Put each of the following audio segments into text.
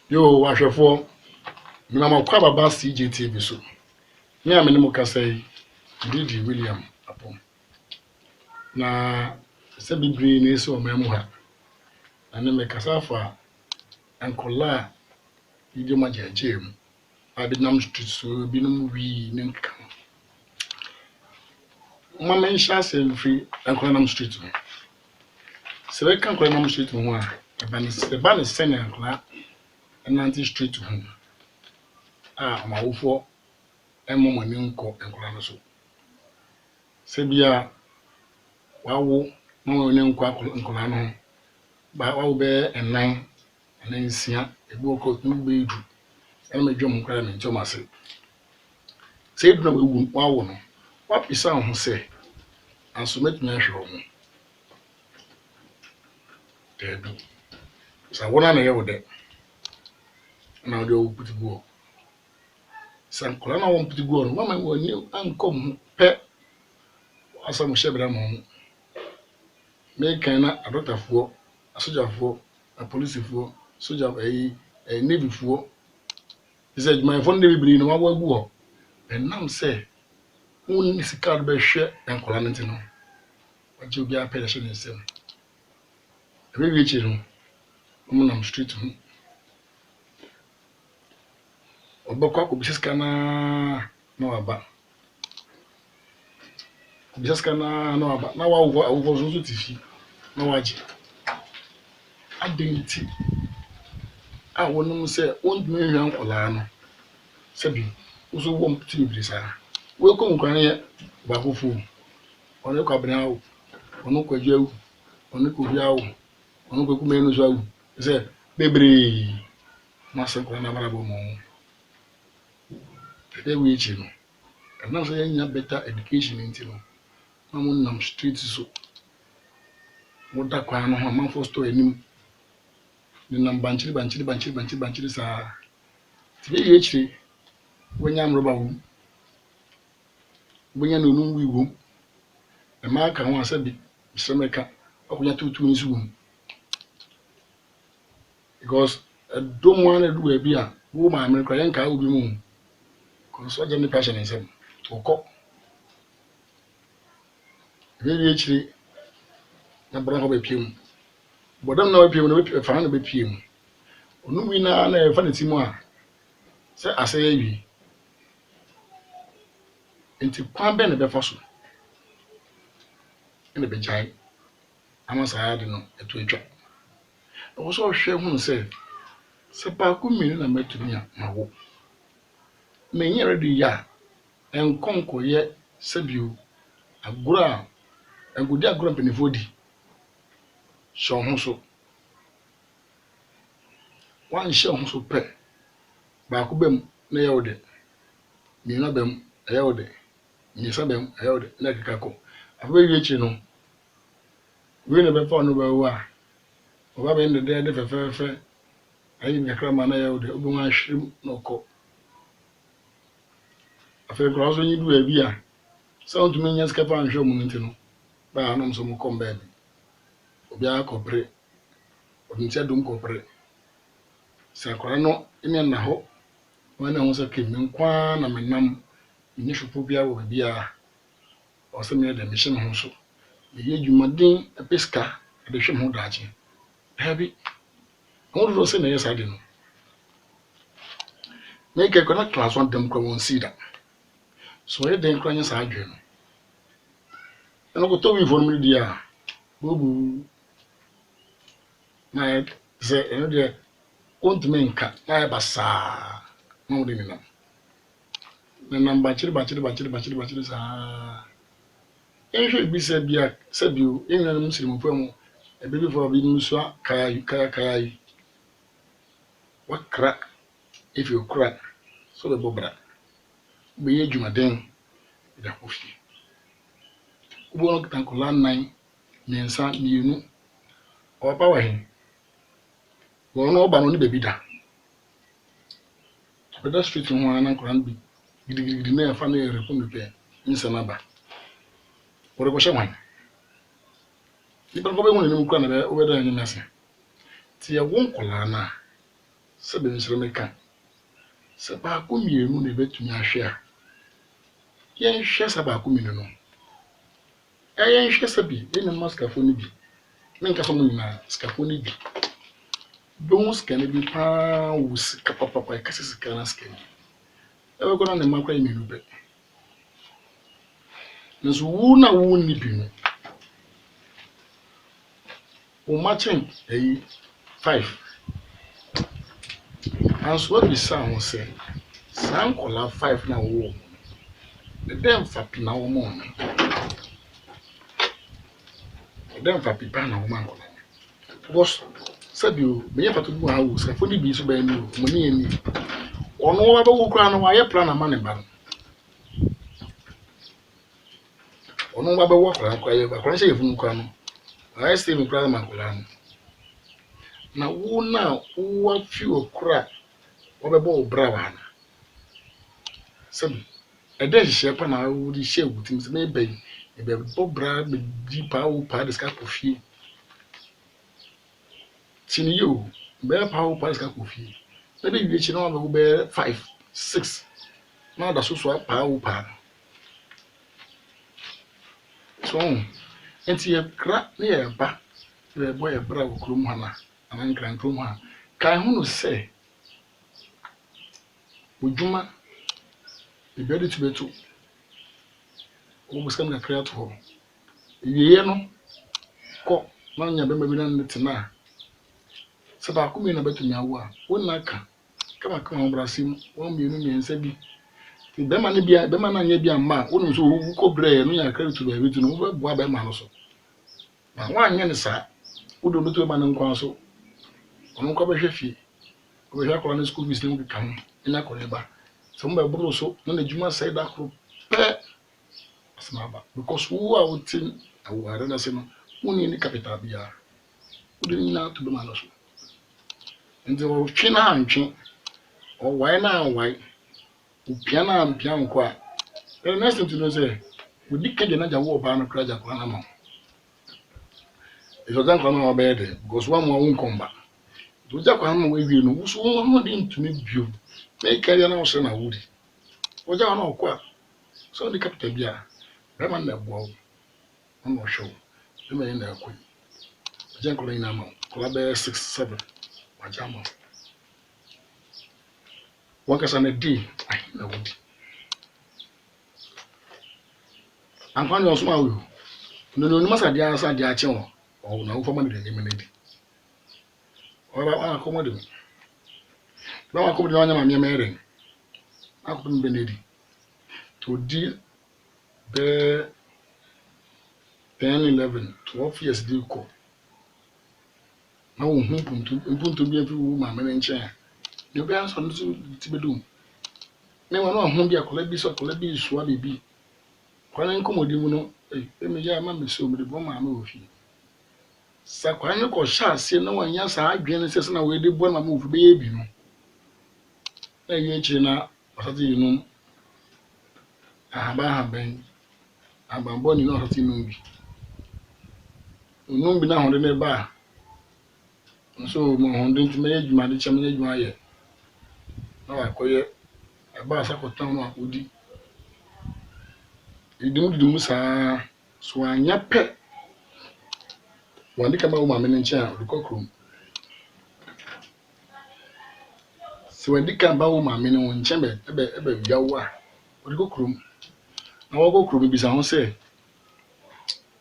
Yo, wahwɛfoɔ, menam akɔ ababa CGTV so. Me a mene mo kasa yi, Didi William Apom. Na sɛ bebree na esi ɔman mu ha. Na ne mekasa afa nkɔla a yɛdi mo agyagyaa mu. A bi nam street so, binom wii ne nkeka ho. Mama nhyɛ ase mfiri nkɔla nam street ho. Sɛ bɛka nkɔla nam street ho a, ɛba ne sɛne nkɔla ɛnante street ho. A ɔmawofoɔ ɛmmɔ mo ani nkɔ nkɔla no so. Sɛ bia wawo na wɔn ani nkɔ nkɔla no ho. Ba wawo bɛyɛ ɛnan nsia, ebi wɔ kɔ no bɛyɛ du. Ɛna medwam ho koraa na nkyɛm ase. Sɛ edu na wawo no, wapisa ho sɛ anso mɛtumi ahwɛ wɔn. Daabi. Sɛ wɔn na yɛ wo dɛ. Na wɔde wo puti gu hɔ. Sɛ nkɔla na wɔn puti gu hɔ no, mama wɔn ani ankɔ ho pɛ. Asɛm hyɛ bra ma ho. Mekan na adɔtafoɔ, asogyafoɔ, apolisifoɔ, navyfoɔ. Sɛ adwumayɛfoɔ no bebree na wɔabɔ agu hɔ. Ɛnam sɛ wɔn ni sika de bɛhwɛ nkɔla no nti no. Wɔgye obi apɛ de hyɛ ne nsam. Ɛbɛwie akyire no, wɔn nam street ho. Ɔbɛkɔ akɔbisa sika na waba. Kɔbisa sika na waba. Na wawo nso te fi na wagye. Adɛn nti a wɔnom sɛ wɔntumi nhwɛ nkɔla no. Sɛbi, nso wɔ mputi bebree saa. Wɔkɔ nkɔla no yɛ baakofo. Ɔno kɔ abena awo. Ɔno kɔ adwa awo. Ɔno kɔ obi awo. Ɔno kɔ kumɛ no so awo. Sɛ bebree na asɛ nkɔla na abrabɔ mo. Ɛbɛwie akyire no. Ɛnam sɛ yɛnya better education nti no. Na mo nam street so. Woda kwan no ho amanfoɔ store anim. Ne nam bankyiri saa. Ɛbɛwie akyire wɔnya mroba wom. Wɔnya no num wi wom. Ɛmaa ka ho asɛ bi sɛmɛka ɔkonya tutu ni so wom. Because ɛdom wa na du baabi a wo ma America yɛn ka obi mu. Kɔnso agye ne passion nsɛm. Wokɔ. Ɛbɛwie akyire na bra ho bɛpiem. Bodam na bɛpiem na bɛfa na bɛpiem. Onu wi na ɛfa ne timu a sɛ asɛ awie. Enti kwan bɛ na bɛfa so. Ɛna bɛgyae. Ama saa ade no ɛto atwa. Ɛwɔ sɛ ɔhwɛ hu sɛ baako mmienu na mɛtumi a mawo. Menyɛ ready ya ɛnkɔnkɔyɛ sɛbio agorɔ a ɛnkɔdi agorɔ mpanimfoɔ di. Hyɛ ho so. Wanhyɛ ho so pɛ. Baako bɛm na ɛyɛ wo de. Mmienu bɛm ɛyɛ wo de. Mmiɛnsa bɛm ɛyɛ wo de. Na ɛkeka kɔ. Afɛwie akyire no. Wei na bɛfa no bɛwo a. Ɔba bɛn de fɛfɛɛfɛ. Ayi nyakra ma na ɛyɛ wo de. Obi ahwem na ɔkɔ. Afei nkɔla so nyi du baabi a. Sɛ ɔntumi nya sika fa nhwɛ mu nti no. Ba anom so mo kɔm baabi. Obi akɔpere. Ɔnti adom kɔpere. Sɛ akɔla no ɛne na hɔ. Wɔn na ho sɛ kemi nkwa na menam. Nye hwepo bia wɔ baabi a. Ɔsɛ me de me hyɛ me ho so. Yɛ dwumaden episka de hwɛ me ho daakye. Baabi. Wɔn do sɛ na yɛ saa de no. Na kɛkɔ na class 1 dem kɔ wɔn sida. So yɛ den kɔ anya saa adwene no. Ɛna kɔtɔ wi fo no di a. Bobu. Na yɛ sɛ ɛno de ontumi nka na yɛ basaa. Na wɔde ne nam. Na nam bakyiri saa. Ehwe bi sɛ bia sɛbio enwia no musirimufa mu. Ebebi fo bi no so kaya. Wakra if you crack so the bobra. Be ye dwumaden da kofi. Ubo no kitankola 9 miensa mienu. Opa wa he. Wo no oba no ne bebi da. Beda street ho ana nkola bi gidigidi na fa na repom pe nsa na ba. Wore ko hyewan. Ni ba ko be hu ne mu kura na be obeda nyame ase. Ti ye won kola na sɛ bɛ nsɛm meka sɛ baako mmienu na ebetumi ahwɛ a yɛnhwɛ sɛ baako mmienu no yɛnhwɛ sɛ bi yɛn mu sikafo no bi ne nkasa mu nyinaa sikafo no bi bɛhu sika no bi paa wɔ sika papapa ɛkasa sika na sika no ɛbɛkɔ na ne mma kora mmienu bɛ nso wo na wo ni bi no wo matching 5 anso wa bisa ho sɛ saa nkɔla 5 na wo the dem fa pina wo mo no the dem fa pipa na wo man nkɔla because sabi o me fa to bu ha wo sikafo ni bi so ba ni o mo ni ni ɔno wa ba wo kura no wa yɛ plan na ma ne ba no ɔno wa ba wo kura ko ayɛ ba kura hyɛ yɛfunu kura no ayɛ stay me kura ma kura no na wo na wo afi okura wo ba bo bra wa na sabi ɛdɛ hyehyɛ pa na wo di hyɛ wo tim sɛ me ba yi e ba bo bra be di pa wo pa de ska kofie tini yo be pa wo pa de ska kofie na be wie chi na wo be 5 6 na da so so pa wo pa so enti ye kra na ye ba ye boy ye bra wo krom ha na anan kran krom ha kai hu no se odwuma e be de tubetu wo buskan na kra to ho wiye no ko na nya be ma bi na netina se ba ko mi na betumi awo a wo na ka kama wo brasim wo mienu miensa bi ti be ma na bia be ma na nya bia ma wo no so wo ko bre no ya kra to ba bi tu no wo bo ba ma no so na wa anya ne sa wo do no to ma na nkwan so ono ko be hwe fie wo hwe akora na school fees ne wo kan ina ko ne ba so mo ba buru so no na djuma sai da kro pe asma ba because wo a wo tin aware na se no wo ni capital bia wo de na to be ma no so nti wo twe na antwe o wai na wai o pia na ampia nko a the next thing to know say we di keje na ja wo ba no kra ja kwa na ma e so dan kwa no ba de because one mo won komba do ja kwa na we wi no so wo di ntumi bio me kaya na wo se na wuri wo ja na okwa so di capital bia be man na bo no show be me na akoi ja kwa ina ma kwa be 6 7 majama wakasa na di ai na wudi ankwani osuma wo no masa dia asa dia che wo o na wo fama de ni menedi ora akomo de ba akomo de na nyama me mere akomo be nedi to di be 10 11 12 years di ko na wo hu puntu bi afi wo ma me nche you guys on to be doing. Me wan ho bia kola bi so kola bi suwa bibi. Kwan nkomodi mu no, me ya ma me so me de bo ma me ofi. Sa kwan ko sha ase na wanya sa adwene sese na we de bo ma me ofi be ye bi no. Na ye chi na asati yinu. Ahaba haben. Abambo ni no asati no bi. No bi na honde ne ba. So mo honde ntime ye djuma de chama ye djuma ye. Na wa koye ba sa ko tan no akodi idum sa so anya pe wani kama wo ma me nche a odikokrom so wani kama wo ma me ne won nche be wiawo a odikokrom na wo kokrom bi sa ho se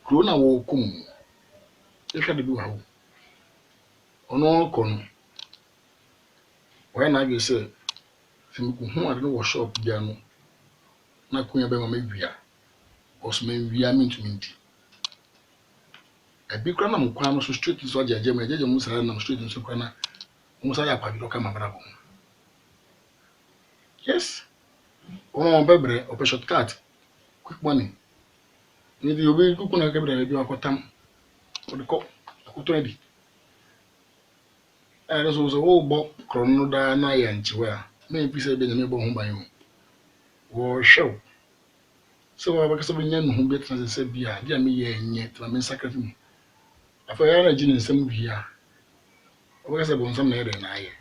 kro na wo kum e hwa de bi wa wo ono ko no wa na bi se fimu hu ade no wo shop bia no na kunya be ma me wia osme wia mintumenti ebi kra na mkwa no so street so ajeje mu sara na street so kra na mu sara ya pabilo kama brabo yes o bebre o pe shortcut quick money ni di obi kuku na kebre bi akotam o de ko akoto edi so wo bo kron no da na ya nchiwe a me bi se be nyame bo ho ban wo hwew so wa ba ka so be nya no ho bi tran se bia dia me ye nye tra me sacrifice mu afa ya na jini nsem bia o ba ka se bo nsem na ere na aye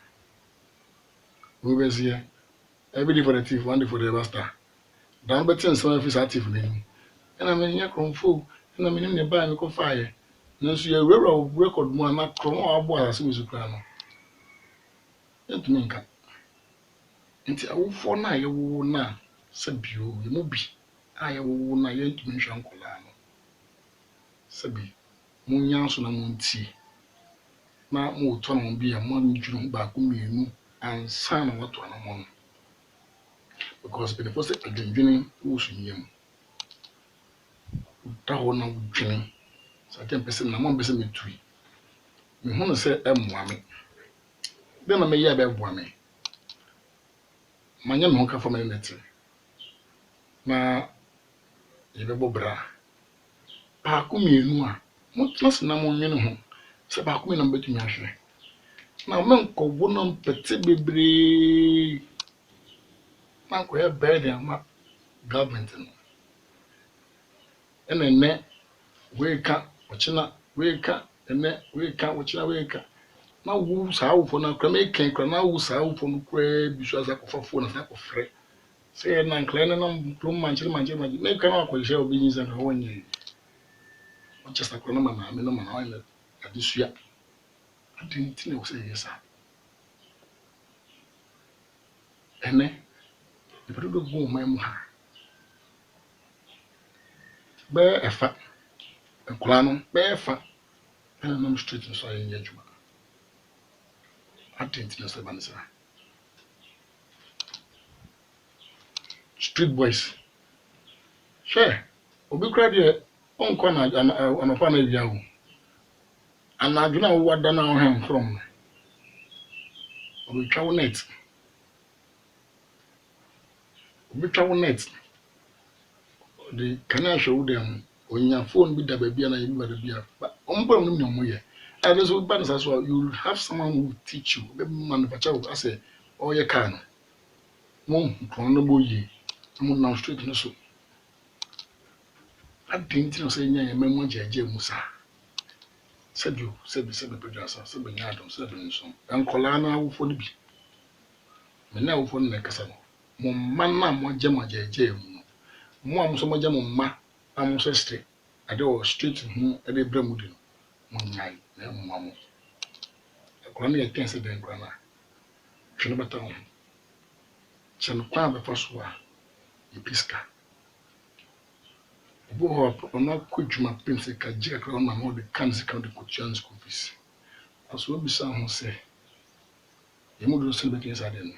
We be see every day for the thief, one day for the master. Down betin some of his active name. And I mean, cromfo, and I mean, in the buy me fire. No, so your record more not crom or boy as we should plan. Gentlemen, nti awofo na yewo na sabio ye mo bi a yewo na ye ntumi hwa nkola no sabi munya so na munti na mo to na bi a mo ndwuru ba ko mienu ansa na wato na mo because the first adwendwene wo sunyem ta ho na dwene sa tem pese na mo pese metui me hu no se emmoa me de na me ye be boa me manya me ho ka fa me neti na ye be bobra ba ko mienu a mo tlas na mo nwene ho se ba ko mi na betumi ahwe na men ko wo na pete bebre na ko ya bed ama government no ene we ka ochina we ka ene we ka ochina we ka na wo sa wo na kra me ken kra na wo sa wo no kra bi so asa ko fafo na sa ko frɛ se na nkla na plum manchiri me ka na ko hye obi nyi sa ka wonye o chesta kra na mama me no ma na wa adisua adinti na wo se yesa ene e pere do go ma mu ha be efa nkla no be efa ena no street so ayen adwuma adinti na se banisa street boys sure obi kra de onko na anopa na bia wo anadwo na wo wada na wo hem from obi twa wo net the kana show them onya phone bi da ba bia na ye bi ba da bia ompa no no moye and so ban so you have someone who teach you be manufacture as a oye car no mo kon no boye mo na street no so adinti no say nya ye memo jeje musa sadio sebe producer sebe nyadom sebe nso enkola na awofo no bi me na awofo no kasa no mo manna mo jema jeje mu mo amso mo jema mma amso street ade o street hu ade bramudi no mo nyai na mo amo enkola na ye kense den enkola na twene bata ho chen kwa be faso a e piska bo ho ona kudwuma pense ka jiga kra na mo de kanse ka de kutuan school fees aso obi sa ho se ye mo do se be kense ade no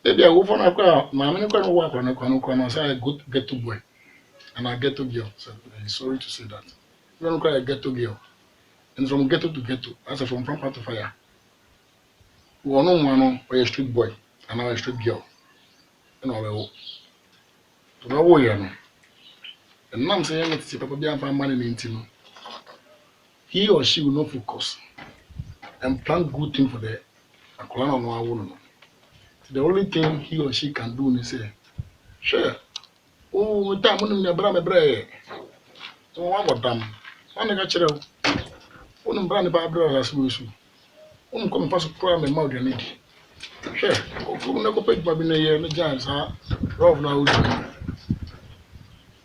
ebi a wo for na kwa ma me ne kwa no wa kwa no say good get to boy and I get to girl so sorry to say that you don't cry get to girl and from ghetto to ghetto as from proper to fire one no or a street boy and a street girl and all to no wo no and nam say let see papa bi am money in no he or she will not focus and plan good thing for the akola no awo no the only thing he or she can do is say sure oh time no me bra so wa godam one ga kire o no bra ne ba bra aso so o ko me paso pro me ma need sure o ko na ko pe ba bi na ye no jan sa rob na o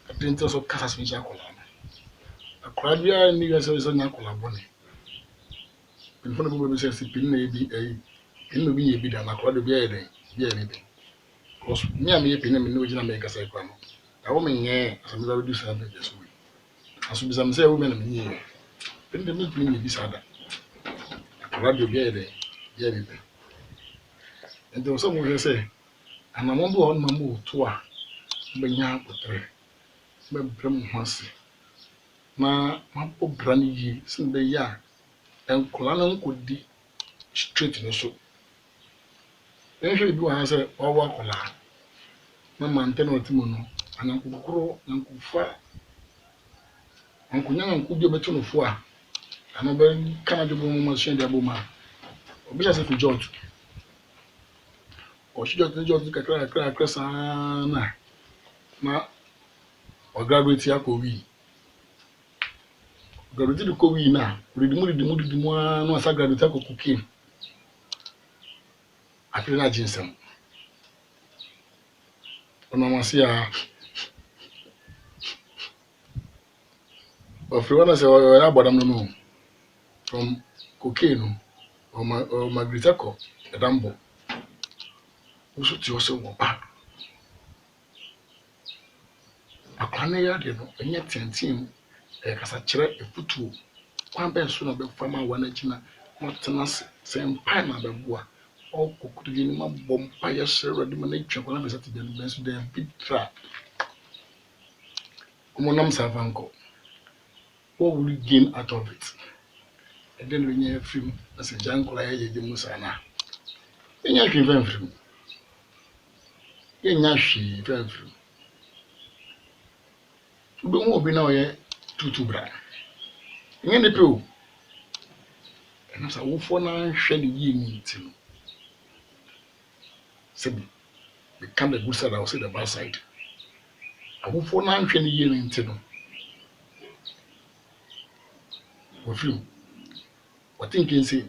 atento so kasa so ja akola akola bia ni ga so nya akola bone bin fo na bo be se pin na bi pin no bi ye bi da na akola do bia ye den bia ye bi cause me am ye pin na me no gina me kasa kwa no da wo me nye asam da do sa be so we aso bi sam say wo me na me nye pin de me pin ye bi sa da akola do bia ye den bia ye bi ento so mo say anamon bo on mamu to a be nya akotre be brem ho ase na mapo brani yi sin be ya enkola na nkodi street no so enhwe bi wa say owa kola na mante na otimo no anankukuro nankufa ankunya nankubi obeto no fo a ana be kana de bo mo machine de aboma obi ja se fi George o shi George kakra sana na o graduate ya ko wi Graduate the COVID now. Read the more no asa graduate ko cooking. I feel na ginsem. Ona ma se a of one say o ya bodam no from cocaine or my gritako edambo. Also ti o se wo ba. Akwane ya de no enye tentin e kasa kire efutu kwan ben so na be fama wa na gina motena se mpa na be boa o kokudu ni ma bom pa ya sere de ma na twa kwana be sati de ben so de big trap umonam savanko. What will you gain out of it? And then when you film as a jungle I the musana. Then you can vent from Yashi vent from Don't will be now yet to bra. In the pill and as a wolf for now shed ye meeting. Sabi become the good side, I'll say the bad side. A wolf for now shed ye meeting. With you, what think you say?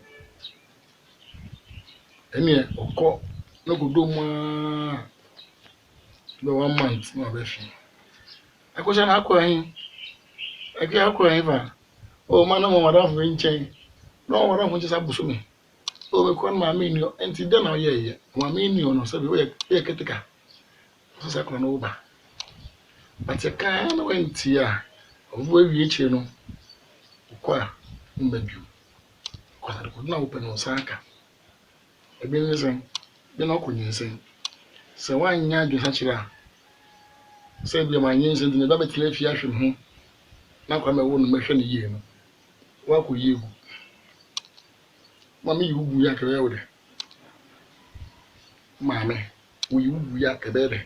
Any or call no good do more. No 1 month, no version. I question aquain. I get aquain. Oh, man, no more of chain. No one of which is abusumi. Oh, we call my menu, and then I hear my menu no sabi we ketika. So sakron over. But you can't went here. Of where we each no. Kwa mbebu. Because I could not open on Saka. A been listening. Then I couldn't say. So why not do such a say be my names and the double cliff yashim home. Now come I won't mention a year. What could you? Mammy, you be a career. Mammy, will you be a career?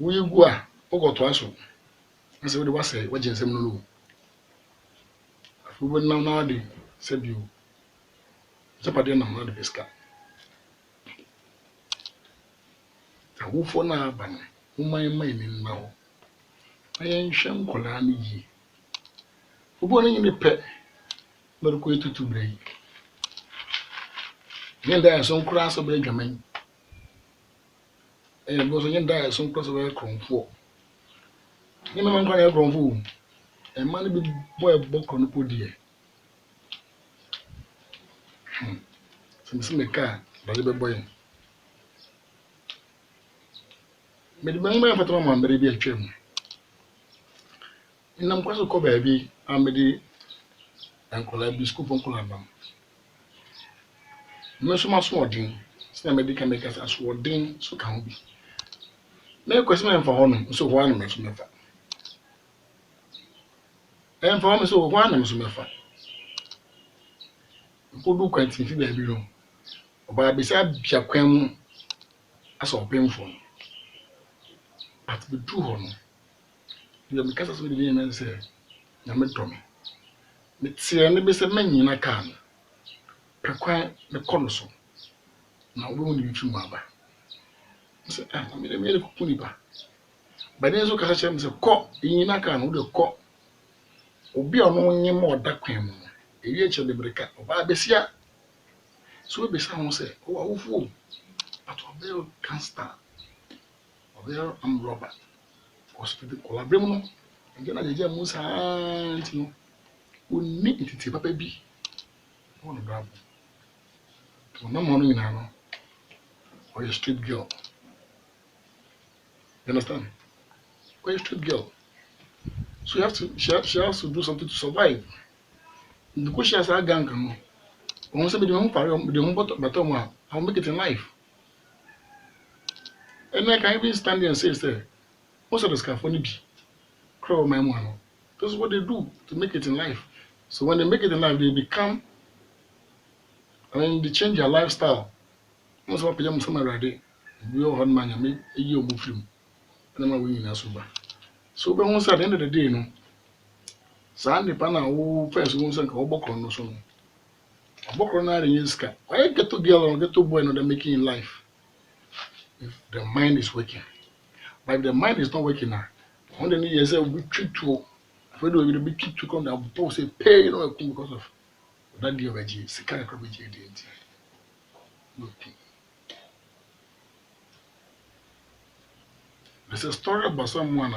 Will you go? Go to us. I said, what say? What you say? No, we will now said you. Zapadi na mwana beska. Ta wufo na aban. Umay ni nawo. Ayen shem kola ni yi. Ubo na yini pe. Lori ko etutu brei. Yenda ya son kura so be dwaman. Bo so yenda ya son kura so be kronfo. Ni me man kwa ya kronfo. Man bi boy bokko no podie. Me car, but the boy. Me the man for Tom and baby a trim. In them question call baby, I'm the uncle I be school from Colabam. Most of my swording, still medical make us as swording, so can be. No question for honor, so one makes me fat. And for me, so one makes me fat. Go do quite if you baby room. But beside Piaquem as all painful. But the true honor. You because of the name and say, Yametomi. Mitsi and the men in a can. Prequire the consul. Now, we won't use you, Maba. Say, I made a medical puniba. But then, so catch him as a cock in a can with a cock. Or be on one more dark cream. A year of the breaker of Abesia. So be someone say, oh, fool. But a bell can't start. Or there I'm Robert. Hospital collaboration. And then I just must have you. We need it to baby. I want to grab. No morning now. Or a street girl. You understand? Or a street girl. So you have to she has to do something to survive. Because she has a gang. Once I be the home but I'll make it in life. And I can even stand there and say, most of the scaffolding be crow my one. This is what they do to make it in life. So when they make it in life, they become, they change their lifestyle. Most of them some already. We all had money, make a year move film. And I'm winning as well. So but once at the end of the day, no. Sandy Pana who first won't send a book on no son. A book on that in sky. Why get to girl or get to boy no they're making in life? If the mind is working. But if the mind is not working now, On the years we treat to when we be treat to come down boss say pay you know because of that deal of G sika crop G didn't. There's a story about someone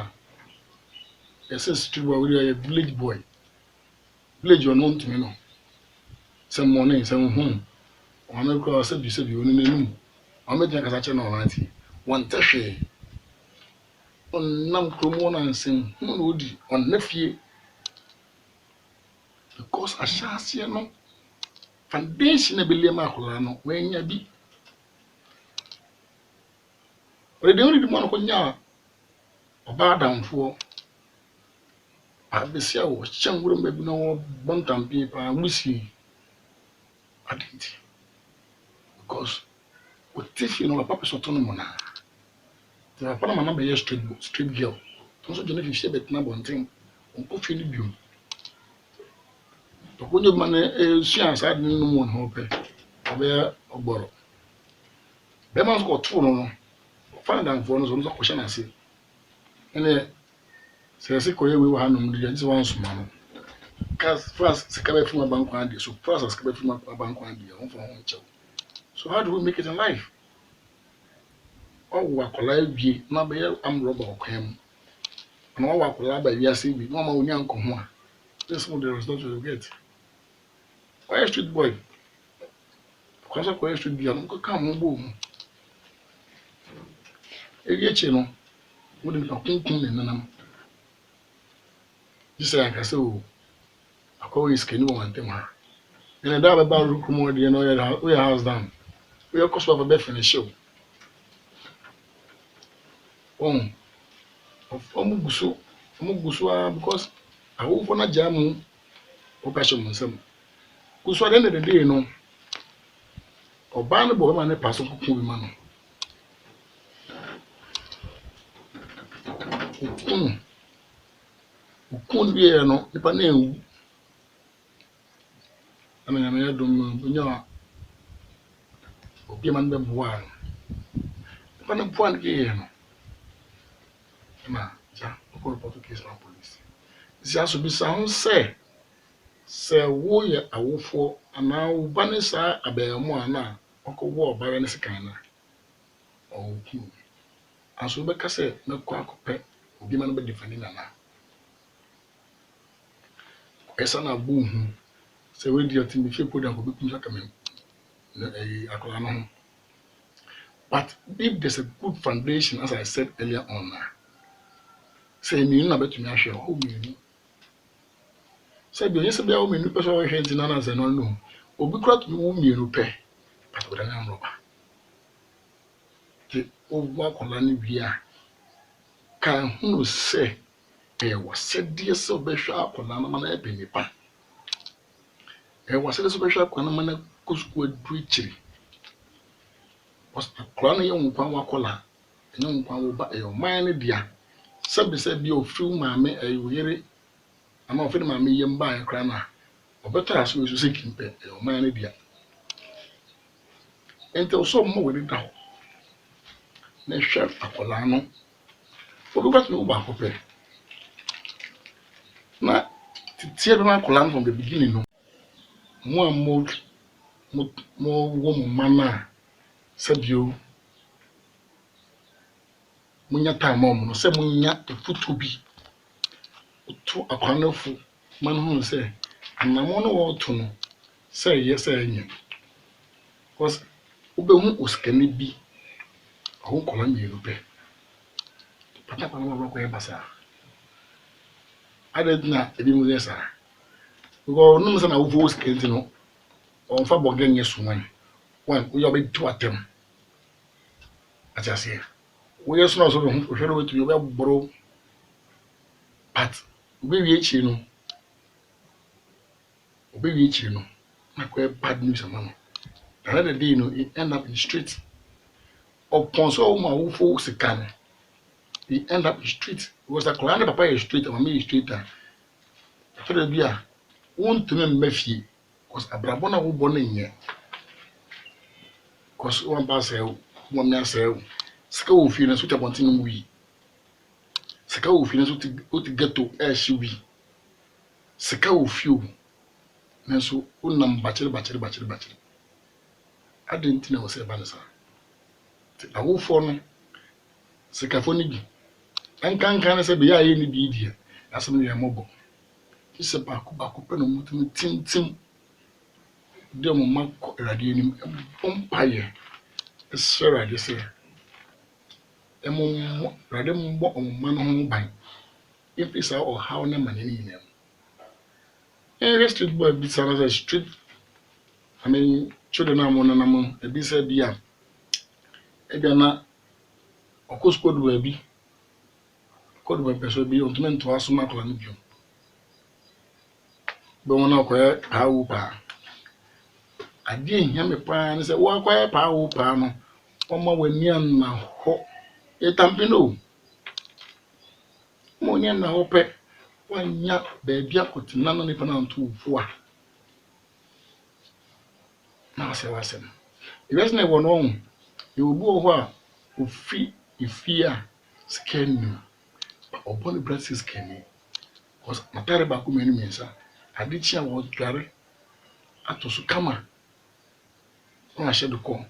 yes street boy we a village boy. Village you known to me no. Some morning some home. On America said you only know. I'm making a catch on 90. One tashe on nam kromo and sing woody on nephew because a chance no foundation a billion maculano when ya be. But the only one who nya or bar down for I be see was chang wouldn't be no bontam paper and whiskey. I didn't because with this you know a purpose autonomous. The Panama be a street girl. Also, you know, if you say that number one thing, on coffee in the view. The good man is chance I didn't know one hope. A bear or borrow. The man's got two no. Find out for us on the question I say. And then says, we will hand them the just one small. Cast first, Scabe from a bank one day, so first, Scabe from a bank one day, home for home child. So, how do we make it in life? Oh, what collide be, not be I'm robber or him. And all what collide by VSC, we no more young come. This is the result you get. Why street boy? Because of why street boy, I'm going to come home. If you channel, wouldn't be in them. You say, I can say, I call you skinny one thing. And a dab about Rukumodi, you know, we are house down. We are cost of a bed for the show. Oh, of Omugusu, because I hope for a jamu or passion myself. Because at the end of the day, you know, or ban the boy man a pass of cooking man. Couldn't be no, if I knew. I mean, I don't know, give man them one. If I don't point here, no, ja, go to case of police. This has to be sound say woe a wofo and now banisa a bear more now, Uncle War Baroness Kana. Oh, and so Becca said, no quack pet, be man be defending Anna. Esana boom, say, when do you think if you put down for coming? But if there's a good foundation, as I said earlier on, say, me not bet me, I shall hold me. Say, yes, be all me, person hands in others and no. Or be crowd you me, you pay, but with an robber. The old work on any beer can who say, there was said, dear, so be sharp on an man, a penny pan. There was a special on a man, could preaching. Was a crown young power collar, and young power by your mind, dear. Some said you through my me a weary. I'm offering my million by a cranner. Or better as we seeking pay your mind, dear. Until some more with it down. Next share a colano. For what no back of pay. Now, to tear my colano from the beginning. More woman manner. Said you. Munya time mom, say munya a foot to be to a cornerful man who say, and I want all to know. Say yes, I because Ube was can it be a whole Columbia Ube. But I don't know where Bassa. I didn't know it didn't yes, sir. We go no son of voice can't know or for Bogan yes one. One we are big to attempt. As I say. We are not so to you well bro. But we reach you know. We reach you know. Not bad news, man. Another day, you know, it end up in the street. Or console my who folks can. He end up in the street. It was a client papa is street and me is street. For the beer, won't to me Mephi, because a brabona who born in here. Because one pass, 1 man say, school feelings which I want to know we. sika wo fi nso ti ghetto ehye wi sika wo fi o nso unam bachiri adentina wo se ba ne sa ti awofo no sikafo ni bi ankankan ne se be ya ye ni bi die asem ne mobo ise baako pe no mutum tintim de mo makọ radio ni pompaye ese radio se emo radio mo omma no ho ban ifisa o how na mane ni nem street boy bi sana street I mean children am na nam e bi se bia e bia na okosko do bi kodo be person bi on tumen to aso makla ni bio be wona ko pa wu pa ade ehia me pa ne se wo akwa pa wu pa no oma wani an na ho etampi no mo ni na ho pe wanya be bia kotina no ni pa na nto fu a na se wasem e wes na wono on e obu ho a ofi ifi a scan upon the breast scan because matare ba ko menu mensa ade chia wo dware atosu kama na hye de ko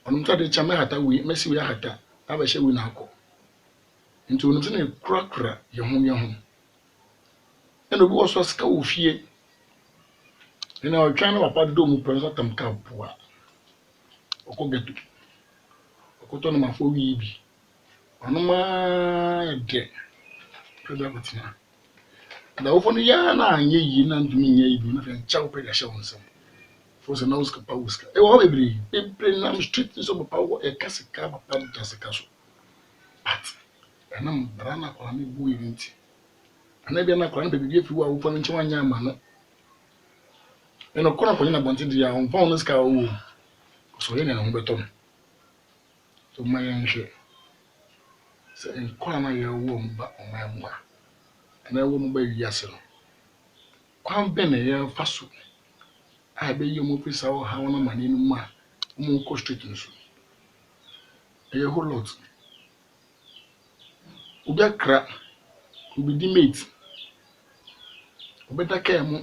onum tade chia me hata wi mesi wi hata aba hye wi na akọ nti onum se na kura ye ho eno bi wo so ska wo fie ina o twa na papa do mu pere so tam ka poa okọ getu okọ to na mafo wi bi onuma de peda batina da wo no ya na anye yi na ndumi nya yi na fe chawo pe ya hye wonsem for se na uska pa uska e wo bebri na street so papa wo e kasika papa da sika so but enam brana kwa me bu yi nti ana bia na kwa na bebri afi wo awofo no nche wanya ama no eno kona kwa na bonti dia on fa on ska wo so ye na ho beto to ma yan hwe se en kwa na ye wo mba o ma mwa na wo mba yi ase no kwa be na ye fa so a be yi mo pisa wo ha wona mane no ma mo ko street no so e whole lot ubi akra ubi di mate obeta ka mu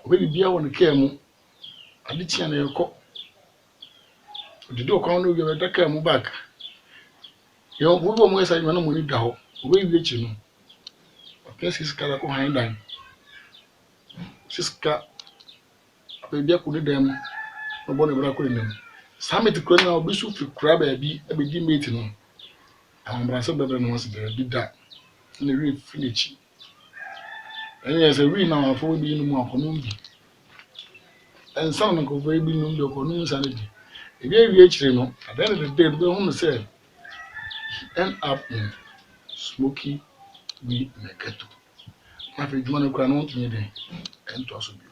obi bia won ka mu ade chia na yeko odido kwa no bi obeta ka mu back yo wo mo esa no mo ni da ho obi bi echi no okesi skala ko han dan siska abe bia ko ni dem no ne bra ko ni summit ko na obi su fi kura ba bi abe di mate no ambra so bebe no was there bi da na ri finichi enye se ri na afọ bi no mu akono bi ensa na ko bi no ndo ko no nsa na di e bi ewi echire no at the end of the day be hu say end up in smoky we meketo na fe djuma no kra no ntinye den ento aso bi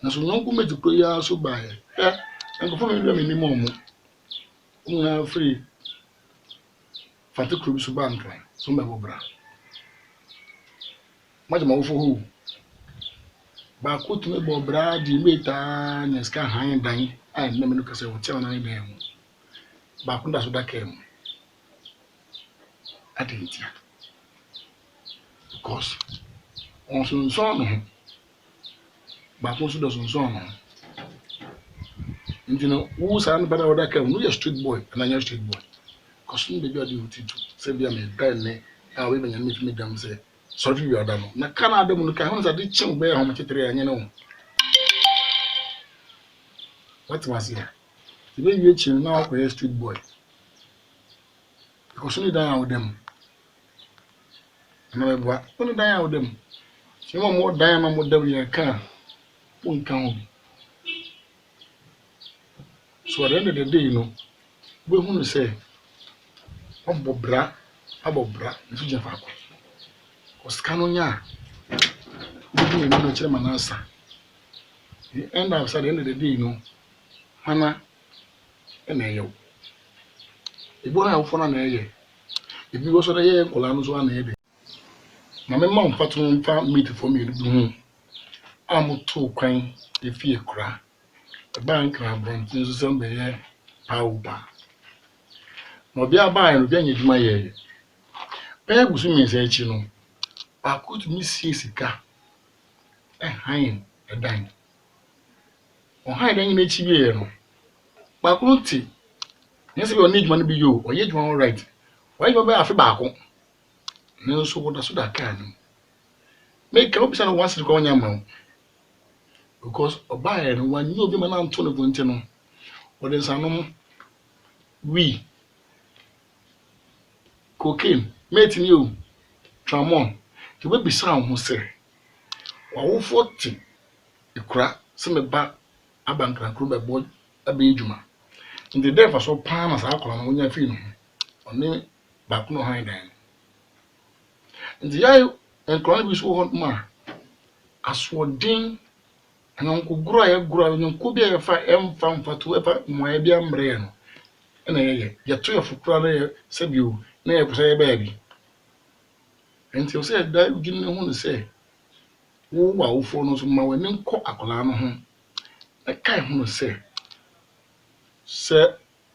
na so nyanku meti ko ya so ba ye enko fo me mi ni mo na free fati krubi so ba nkran so mbe bobra majama wo fo hu ba ko tume bobra di meta na ska han dan ai na me no kase wo tia na ni dan mu ba ko nda so da kem atentia because on so no ba ko so do so no intino wo sa na bada wo da kem no ya street boy na nya street boy kosun be bia di utitu se bia me dan ne a we benya me dam se so fi bia da no na kana da mu no ka ho sa di chin be ho mchetere anya no what was here the way you chin na ko street boy kosun dan out them na be ba kosun dan out them se mo dan ma mo da wi ka pun kan ho so at the end of the day no we hu no say abobra nso je fa ko oskano nya bi no chere manasa the end of the day no hana ena yew ibo na ufo na eye ibi wo so na ye kola no so na eye na me ma mfa to mfa meet for me du hu amuto kwan efie kura bank na bron tin so sembe ye pauba no bia ba no bia nyedwuma ye be gusu mi se echi no akutu mi sie sika han edan o han dan ni echi bi no ba kunti nse bi o need money bi yo o ye dwuma all right why you be afi ba ko ne so wo da so da kan no make obi say no once ko nya ma because oba ye no wan you obi ma na nto no vonti no o de sanom we cocaine mate ni o tramon ke be bisa ho se wa wo 40 ikura se me ba abankra kro be bo abe edwuma ndi defa so pa na sa akora no nya fi no oni ba kuno han dan ndi ya enkora bi so ho ma aswodin anonko gura ya gura anonko bi ya fa emfa mfato efa moya bi amre no na ye to yefukura na ye sabio na ye kusa ye ba bi enti o se da ugin hu no se wo wa wo fo no so ma wani nko akola no ho e kai hu no se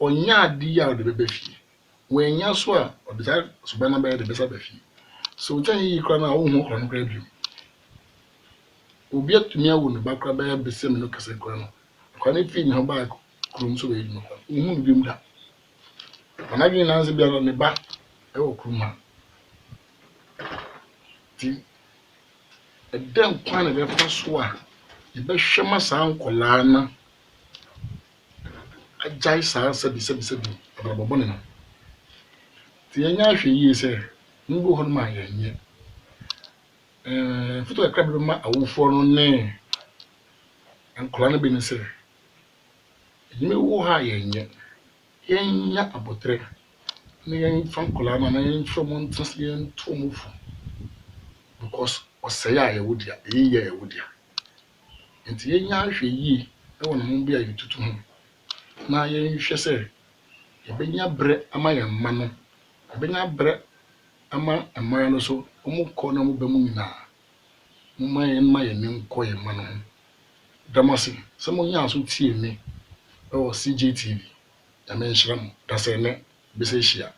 onya adi ya de bebe fie wo enya so a o de so ba na ba de besa ba fie so jan yi kra na wo hu kra no kra bi obi atumi awo ne bakra ba bese me no kase kra no kwa ne fi ni ho ba krum so we no hu no bi mu da anagi na nze bia no ne ba e wo kruma ti eden kwa na be fa so a e be hwema sa nkola na ajai sa sabi abobo ne no ti enya hwe yi se ngo ho ma ya nye futo ekra bi ma awufo no ne nkola na bi ne se yime wo ha ya nye yenya abotre ne yen fa nkola na yen from on translate to move because osaya ya wodia eyi ya wodia enti yenya hwe yi e wona mo bia yututu ho na yen hwe se ebenya bre ama ya mma no ebenya bre ama amaya no so omukọ na mo ba mu nyina mo ma yen nkọ ye mma no damasi se mo nya so tie mi o CJTV ya menhira mo da se ne be se hia